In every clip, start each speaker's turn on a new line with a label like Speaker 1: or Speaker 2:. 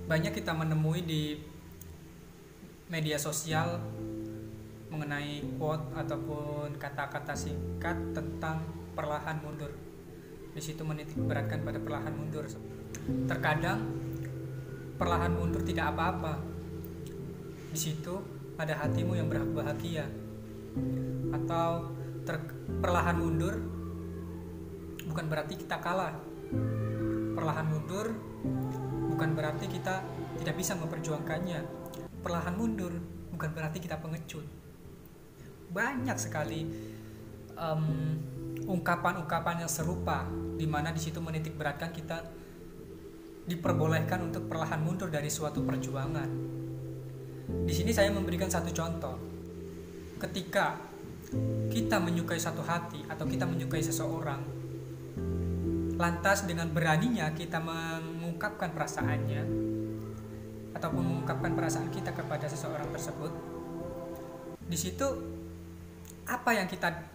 Speaker 1: Banyak kita menemui di media sosial mengenai quote ataupun kata-kata singkat tentang perlahan mundur. Di situ menitik beratkan pada perlahan mundur. Terkadang perlahan mundur tidak apa-apa. Di situ ada hatimu yang bahagia. Atau perlahan mundur bukan berarti kita kalah. Perlahan mundur bukan berarti kita tidak bisa memperjuangkannya. Perlahan mundur bukan berarti kita pengecut. Banyak sekali ungkapan-ungkapan yang serupa, di mana di situ menitik beratkan kita diperbolehkan untuk perlahan mundur dari suatu perjuangan. Di sini saya memberikan satu contoh. Ketika kita menyukai satu hati atau kita menyukai seseorang, lantas dengan beraninya kita mengungkapkan perasaannya ataupun mengungkapkan perasaan kita kepada seseorang tersebut, di situ apa yang kita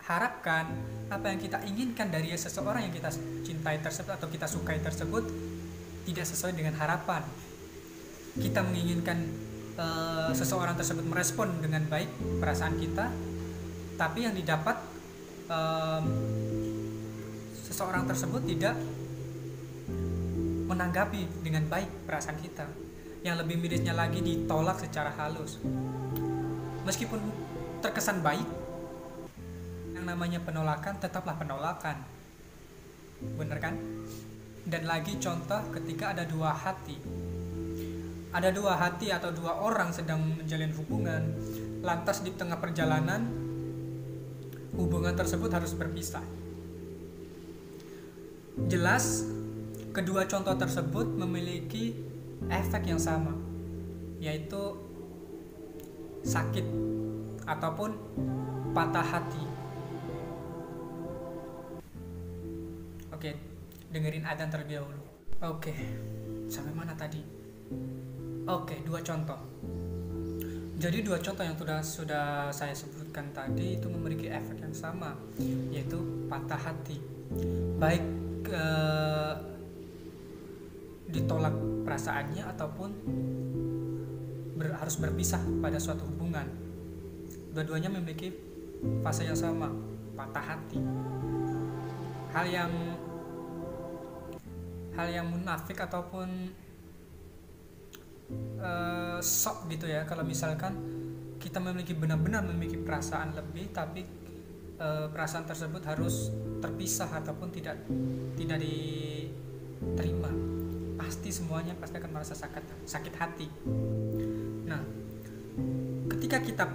Speaker 1: harapkan, apa yang kita inginkan dari seseorang yang kita cintai tersebut atau kita sukai tersebut tidak sesuai dengan harapan. Kita menginginkan seseorang tersebut merespon dengan baik perasaan kita, tapi yang didapat seseorang tersebut tidak menanggapi dengan baik perasaan kita. Yang lebih mirisnya lagi, ditolak secara halus. Meskipun terkesan baik, yang namanya penolakan tetaplah penolakan. Bener kan? Dan lagi contoh ketika ada dua hati. Ada dua hati atau dua orang sedang menjalin hubungan, lantas di tengah perjalanan hubungan tersebut harus berpisah. Jelas kedua contoh tersebut memiliki efek yang sama, yaitu sakit ataupun patah hati. Oke, dengerin adzan terlebih dahulu. Oke, sampai mana tadi? Oke, dua contoh. Jadi dua contoh yang sudah saya sebutkan tadi itu memiliki efek yang sama, yaitu patah hati. Baik ditolak perasaannya ataupun harus berpisah pada suatu hubungan. Dua-duanya memiliki fase yang sama, patah hati. Hal yang munafik ataupun sok gitu ya, kalau misalkan kita benar-benar memiliki perasaan lebih, tapi perasaan tersebut harus terpisah ataupun tidak diterima, pasti semuanya akan merasa sakit hati. Nah, ketika kita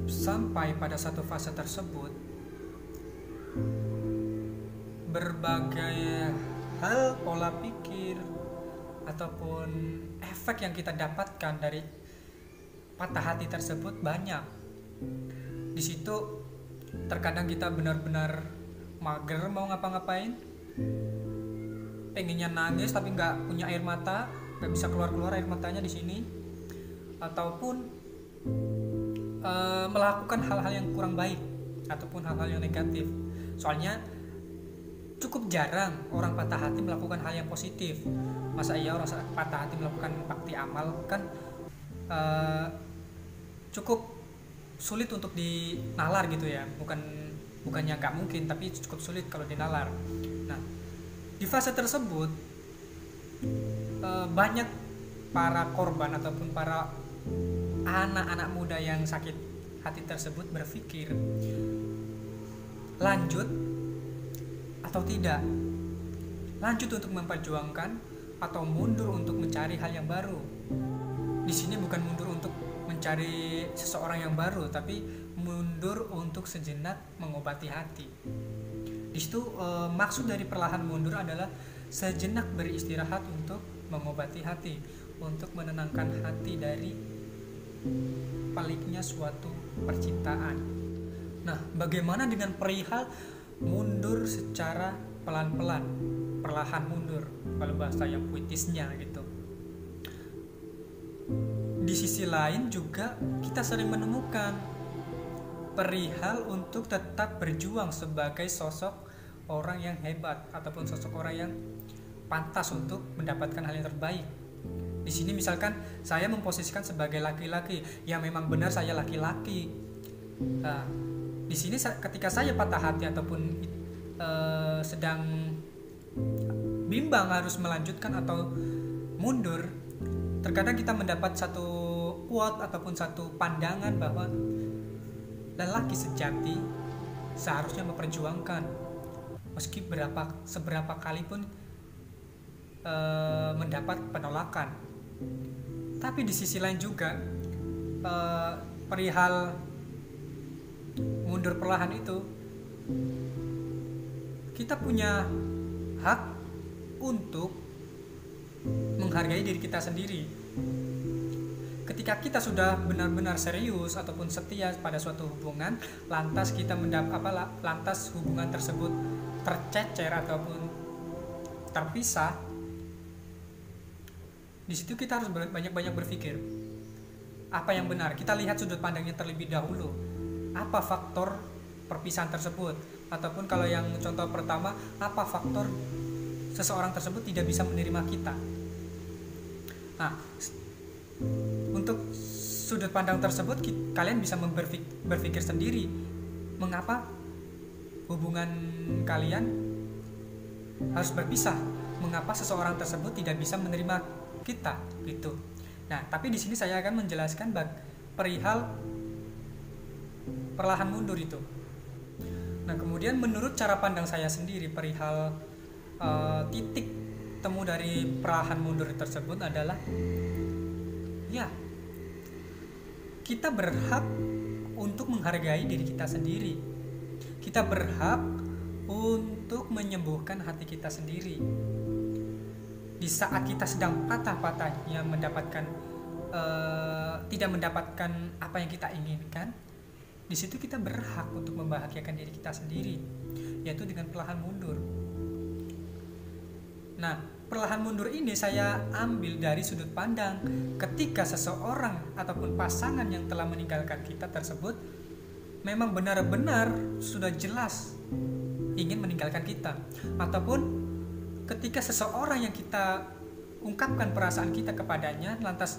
Speaker 1: sampai pada satu fase tersebut, berbagai hal, pola pikir ataupun efek yang kita dapatkan dari patah hati tersebut banyak. Di situ terkadang kita benar-benar mager mau ngapa-ngapain, pengennya nangis tapi nggak punya air mata, nggak bisa keluar air matanya di sini, ataupun melakukan hal-hal yang kurang baik ataupun hal-hal yang negatif. Soalnya cukup jarang orang patah hati melakukan hal yang positif. Masa iya orang patah hati melakukan bakti amal? Kan cukup sulit untuk dinalar gitu ya. Bukannya nggak mungkin, tapi cukup sulit kalau dinalar. Nah, di fase tersebut banyak para korban ataupun para anak-anak muda yang sakit hati tersebut berpikir lanjut atau tidak, lanjut untuk memperjuangkan atau mundur untuk mencari hal yang baru. Di sini bukan mundur untuk mencari seseorang yang baru, tapi mundur untuk sejenak mengobati hati. Di situ maksud dari perlahan mundur adalah sejenak beristirahat untuk mengobati hati, untuk menenangkan hati dari paliknya suatu percintaan. Nah, bagaimana dengan perihal mundur secara pelan-pelan, perlahan mundur, kalau bahasa yang puitisnya gitu. Di sisi lain juga kita sering menemukan perihal untuk tetap berjuang sebagai sosok orang yang hebat ataupun sosok orang yang pantas untuk mendapatkan hal yang terbaik. Di sini misalkan saya memposisikan sebagai laki-laki, ya memang benar saya laki-laki. Nah, di sini ketika saya patah hati ataupun sedang bimbang harus melanjutkan atau mundur, terkadang kita mendapat satu quote ataupun satu pandangan bahwa lelaki sejati seharusnya memperjuangkan meski seberapa kali pun mendapat penolakan. Tapi di sisi lain juga perihal mundur perlahan itu, kita punya hak untuk menghargai diri kita sendiri. Ketika kita sudah benar-benar serius ataupun setia pada suatu hubungan, lantas kita lantas hubungan tersebut tercecer ataupun terpisah, di situ kita harus banyak-banyak berpikir apa yang benar. Kita lihat sudut pandangnya terlebih dahulu, apa faktor perpisahan tersebut, ataupun kalau yang contoh pertama, apa faktor seseorang tersebut tidak bisa menerima kita. Nah, untuk sudut pandang tersebut kalian bisa berpikir sendiri mengapa hubungan kalian harus berpisah, mengapa seseorang tersebut tidak bisa menerima kita gitu. Nah, tapi di sini saya akan menjelaskan perihal perlahan mundur itu. Nah, kemudian menurut cara pandang saya sendiri perihal titik temu dari perlahan mundur tersebut adalah, ya, kita berhak untuk menghargai diri kita sendiri. Kita berhak untuk menyembuhkan hati kita sendiri. Di saat kita sedang patah-patahnya tidak mendapatkan apa yang kita inginkan, di situ kita berhak untuk membahagiakan diri kita sendiri, yaitu dengan perlahan mundur. Nah, perlahan mundur ini saya ambil dari sudut pandang ketika seseorang ataupun pasangan yang telah meninggalkan kita tersebut memang benar-benar sudah jelas ingin meninggalkan kita, ataupun ketika seseorang yang kita ungkapkan perasaan kita kepadanya lantas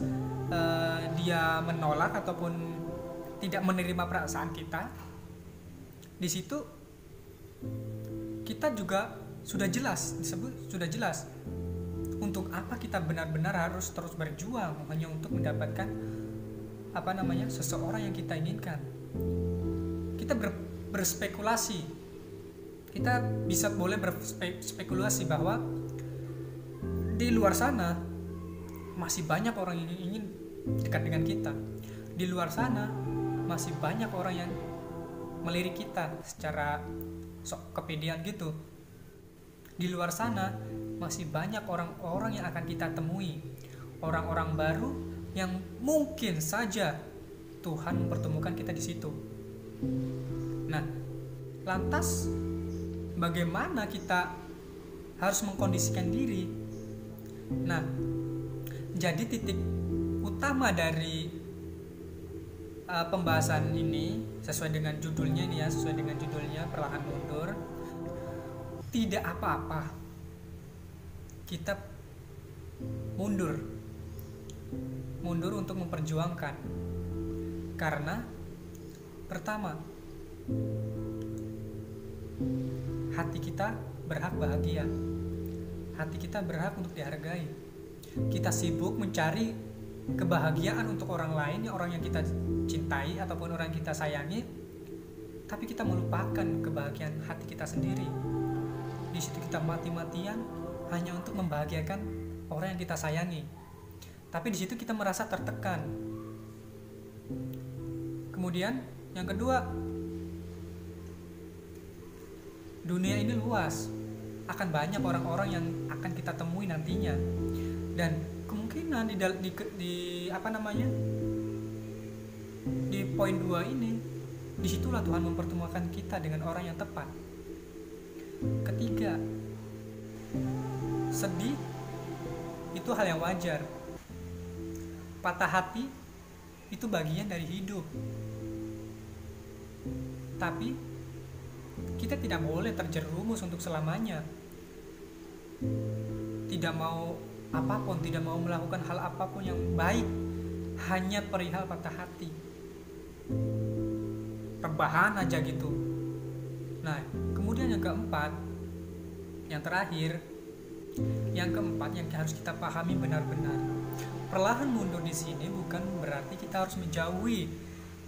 Speaker 1: dia menolak ataupun tidak menerima perasaan kita, di situ kita juga sudah jelas untuk apa kita benar-benar harus terus berjuang hanya untuk mendapatkan seseorang yang kita inginkan. Kita berspekulasi. Kita boleh berspekulasi bahwa di luar sana masih banyak orang yang ingin dekat dengan kita. Di luar sana masih banyak orang yang melirik kita secara sok kepedean gitu. Di luar sana masih banyak orang-orang yang akan kita temui, orang-orang baru yang mungkin saja Tuhan mempertemukan kita di situ. Nah, lantas bagaimana kita harus mengkondisikan diri? Nah, jadi titik utama dari pembahasan ini sesuai dengan judulnya perlahan mundur. Tidak apa-apa kita mundur untuk memperjuangkan, karena pertama, hati kita berhak bahagia, hati kita berhak untuk dihargai. Kita sibuk mencari kebahagiaan untuk orang lain, orang yang kita cintai ataupun orang yang kita sayangi, tapi kita melupakan kebahagiaan hati kita sendiri. Di situ kita mati-matian hanya untuk membahagiakan orang yang kita sayangi, tapi di situ kita merasa tertekan. Kemudian yang kedua, dunia ini luas, akan banyak orang-orang yang akan kita temui nantinya, dan kemungkinan di poin 2 ini, disitulah Tuhan mempertemukan kita dengan orang yang tepat. Ketiga, sedih itu hal yang wajar. Patah hati itu bagian dari hidup. Tapi kita tidak boleh terjerumus untuk selamanya. tidak mau apapun, tidak mau melakukan hal apapun yang baik, hanya perihal patah hati, rebahan aja gitu. Nah, kemudian yang keempat, yang terakhir, yang keempat yang harus kita pahami benar-benar, perlahan mundur di sini bukan berarti kita harus menjauhi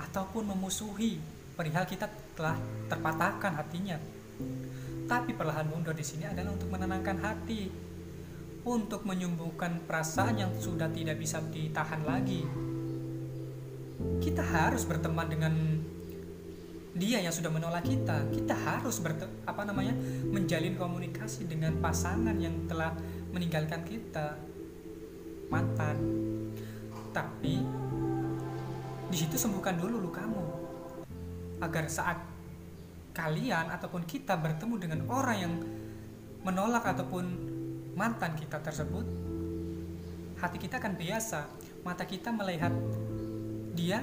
Speaker 1: ataupun memusuhi perihal kita telah terpatahkan hatinya. Tapi perlahan mundur di sini adalah untuk menenangkan hati, untuk menyembuhkan perasaan yang sudah tidak bisa ditahan lagi. Kita harus berteman dengan dia yang sudah menolak kita. Kita harus menjalin komunikasi dengan pasangan yang telah meninggalkan kita, mantan. Tapi di situ sembuhkan dulu lukamu, agar saat kalian ataupun kita bertemu dengan orang yang menolak ataupun mantan kita tersebut, hati kita akan biasa, mata kita melihat dia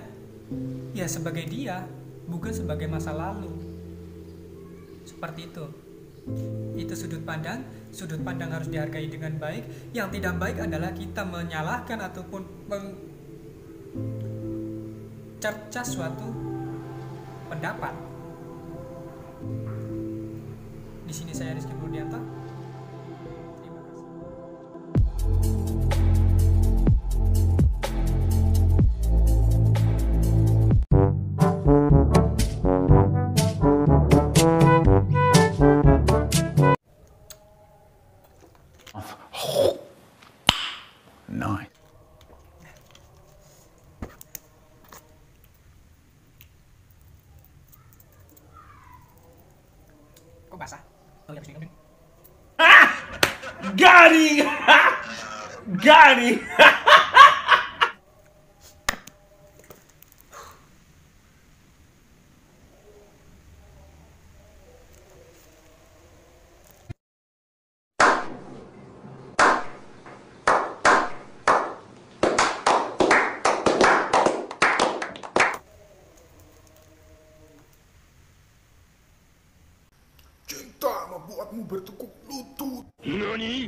Speaker 1: ya sebagai dia, bukan sebagai masa lalu. Seperti itu. Itu sudut pandang harus dihargai dengan baik. Yang tidak baik adalah kita menyalahkan ataupun mencerca suatu pendapat. Di sini saya Rizky Burdianto. Terima
Speaker 2: kasih. Nice.
Speaker 1: Kok basah? Oh ya, habis minum.
Speaker 2: Got it! Got it!
Speaker 3: Cinta membuatmu bertekuk lutut.
Speaker 2: Nani?